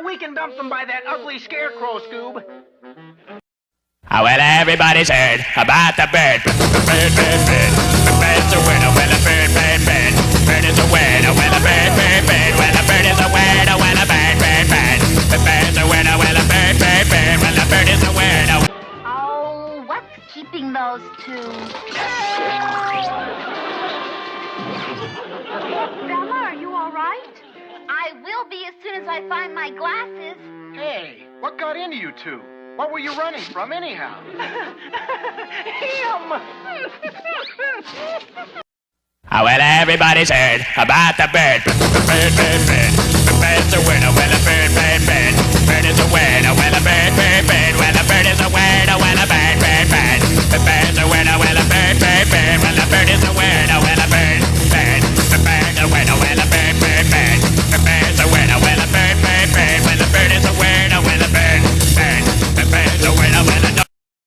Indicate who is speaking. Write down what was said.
Speaker 1: We can dump them by that ugly scarecrow, Scoob.
Speaker 2: Oh, well, everybody's heard about the bird. Bird, bird, bird. The bird's a winner. Well, a bird, bird, bird. Bird is a winner. Well, a bird, bird, bird. Well, a bird is a winner. Well, a bird, bird, bird. The bird's a winner. Well, a bird, bird, bird. Well, a bird is a winner.
Speaker 3: Oh, what's keeping those two? Velma, are you all right? I will be as soon as I find my glasses.
Speaker 1: Hey, what got into you two? What were you running from, anyhow? Him!
Speaker 2: Oh, well, everybody's heard about the bird. Bird, bird, bird.